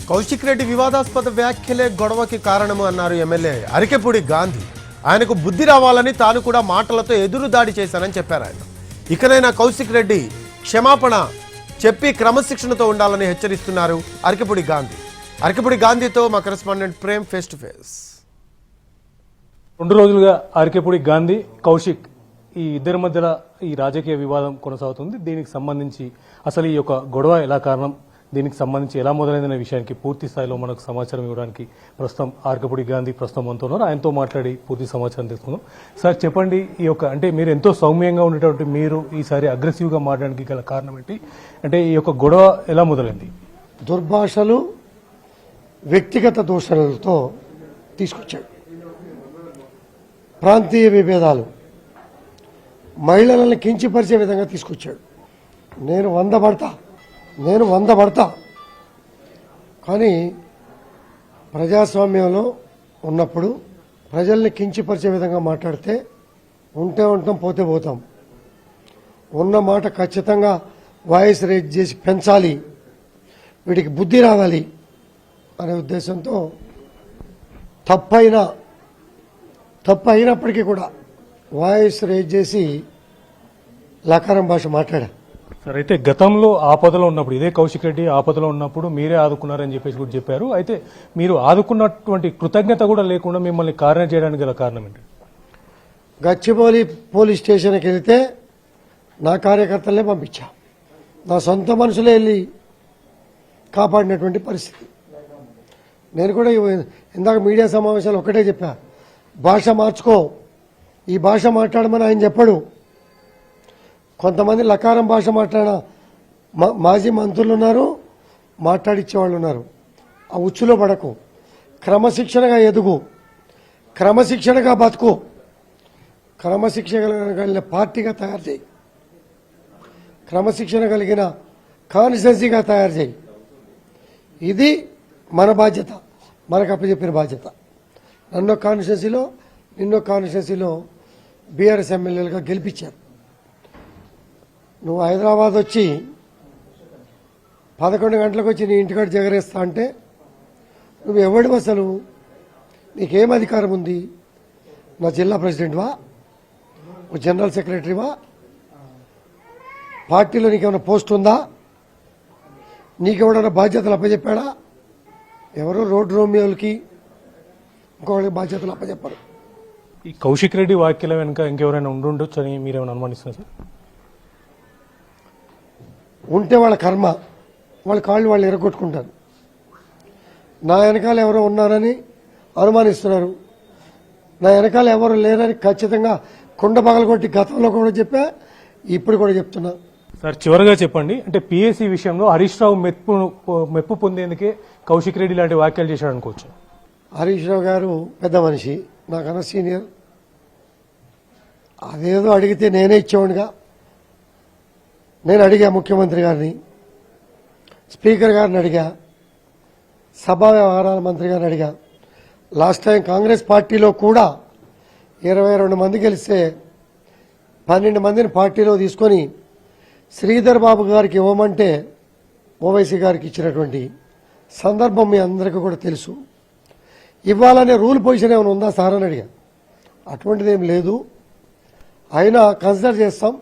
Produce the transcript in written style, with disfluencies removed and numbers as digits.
కౌశిక్ రెడ్డి వివాదాస్పద వ్యాఖ్యలే గొడవకి కారణము అన్నారు ఎమ్మెల్యే అరికెపూడి గాంధీ. ఆయనకు బుద్ధి రావాలని తాను కూడా మాటలతో ఎదురు దాడి చేశానని చెప్పారు ఆయన. ఇకనైనా కౌశిక్ రెడ్డి క్షమాపణ చెప్పి క్రమశిక్షణతో ఉండాలని హెచ్చరిస్తున్నారు అరికెపూడి గాంధీ. అరికెపూడి గాంధీతో మా correspondent Prem face to face. 2 రోజులుగా అరికెపూడి గాంధీ, కౌశిక్ ఈ ఇద్దరి మధ్యలో ఈ రాజకీయ వివాదం కొనసాగుతుంది. దీనికి సంబంధించి అసలు ఈ యొక్క గొడవ ఎలా కారణం, దీనికి సంబంధించి ఎలా మొదలైందనే విషయానికి పూర్తి స్థాయిలో మనకు సమాచారం ఇవ్వడానికి ప్రస్తుతం అరికెపూడి గాంధీ ప్రస్తుతం మనతో ఉన్నారు. ఆయనతో మాట్లాడి పూర్తి సమాచారం తెలుసుకుందాం. సార్ చెప్పండి, ఈ యొక్క అంటే మీరు ఎంతో సౌమ్యంగా ఉండేటువంటి మీరు ఈసారి అగ్రెసివ్గా మాట్లాడడానికి గల కారణం ఏంటి? అంటే ఈ యొక్క గొడవ ఎలా మొదలైంది? దుర్భాషలు, వ్యక్తిగత దూషణలతో తీసుకొచ్చాడు. ప్రాంతీయ విభేదాలు, మహిళలను కించపరిచే విధంగా తీసుకొచ్చాడు. నేను వంద పడతా కానీ ప్రజాస్వామ్యంలో ఉన్నప్పుడు ప్రజల్ని కించపరిచే విధంగా మాట్లాడితే ఉంటే ఉంటాం, పోతే పోతాం. ఉన్న మాట ఖచ్చితంగా వాయిస్ రేజ్ చేసి పెంచాలి, వీడికి బుద్ధి రావాలి అనే ఉద్దేశంతో తప్పు అయినప్పటికీ కూడా వాయిస్ రేజ్ చేసి లకారం భాష మాట్లాడా. సార్, అయితే గతంలో ఆపదలో ఉన్నప్పుడు, ఇదే కౌశిక్ రెడ్డి ఆపదలో ఉన్నప్పుడు మీరే ఆదుకున్నారని చెప్పేసి కూడా చెప్పారు. అయితే మీరు ఆదుకున్నటువంటి కృతజ్ఞత కూడా లేకుండా మిమ్మల్ని కారణం చేయడానికి గల కారణం ఏంటి? గచ్చిబౌలి పోలీస్ స్టేషన్కి వెళ్తే నా కార్యకర్తలనే పంపించా, నా సొంత మనుషులే వెళ్ళి కాపాడినటువంటి పరిస్థితి. నేను కూడా ఇందాక మీడియా సమావేశాలు ఒకటే చెప్పా, భాష మార్చుకో, ఈ భాష మాట్లాడమని ఆయన చెప్పడు. కొంతమంది లకారం భాష మాట్లాడిన మాజీ మంత్రులు ఉన్నారు, మాట్లాడిచ్చేవాళ్ళు ఉన్నారు. ఆ ఉచ్చులో పడకు, క్రమశిక్షణగా ఎదుగు, క్రమశిక్షణగా బతుకు, క్రమశిక్షణ కలిగిన పార్టీగా తయారు చేయి, క్రమశిక్షణ కలిగిన కాన్స్టిట్యున్సీగా తయారు చేయి. ఇది మన బాధ్యత, మనకు అప్పచెప్పిన బాధ్యత. నన్నో కాన్స్టిట్యున్సీలో, నిన్నో కాన్స్టిట్యున్సీలో బీఆర్ఎస్ ఎమ్మెల్యేలుగా గెలిపించారు. నువ్వు హైదరాబాద్ వచ్చి 11 గంటలకు వచ్చి నీ ఇంటికాడ జగరేస్తా అంటే నువ్వు ఎవడు? అసలు నీకేం అధికారం ఉంది? నా జిల్లా ప్రెసిడెంట్వా? జనరల్ సెక్రటరీవా? పార్టీలో నీకేమైనా పోస్ట్ ఉందా? నీకెవడన్నా బాధ్యతలు అప్పచెప్పాడా? ఎవరో రోడ్డు రోమియోలకి ఇంకొకరికి బాధ్యతలు అప్పచెప్పారు. ఈ కౌశిక్ రెడ్డి వ్యాఖ్యల వెనుక ఇంకెవరైనా ఉండుండొచ్చు అని మీరేమైనా అనుమానిస్తున్నారు సార్? ఉంటే వాళ్ళ కర్మ, వాళ్ళ కాళ్ళు వాళ్ళు ఎరగొట్టుకుంటారు. నా వెనకాల ఎవరో ఉన్నారని అనుమానిస్తున్నారు. నా వెనకాల ఎవరు లేరని ఖచ్చితంగా కుండ పగలగొట్టి గతంలో కూడా చెప్పా, ఇప్పుడు కూడా చెప్తున్నా. సార్, చివరిగా చెప్పండి, అంటే పిఎస్సి విషయంలో హరీష్ రావు మెప్పు పొందేందుకే కౌశిక్ రెడ్డి లాంటి వ్యాఖ్యలు చేశాడు అనుకోవచ్చు. హరీష్ రావు గారు పెద్ద మనిషి, నాకన్నా సీనియర్. అదేదో అడిగితే నేనే ఇచ్చేవాడిగా. నేను అడిగా ముఖ్యమంత్రి గారిని, స్పీకర్ గారిని అడిగా, సభా వ్యవహారాల మంత్రి గారిని అడిగా. లాస్ట్ టైం కాంగ్రెస్ పార్టీలో కూడా 22 మంది గెలిస్తే 12 మందిని పార్టీలో తీసుకొని శ్రీధర్ బాబు గారికి ఇవ్వమంటే ఓవైసీ గారికి ఇచ్చినటువంటి సందర్భం మీ అందరికీ కూడా తెలుసు. ఇవ్వాలనే రూల్ పొజిషన్ ఏమైనా ఉందా సార్ అని అడిగా. అటువంటిది ఏం లేదు. అయినా కన్సిడర్ చేస్తాం.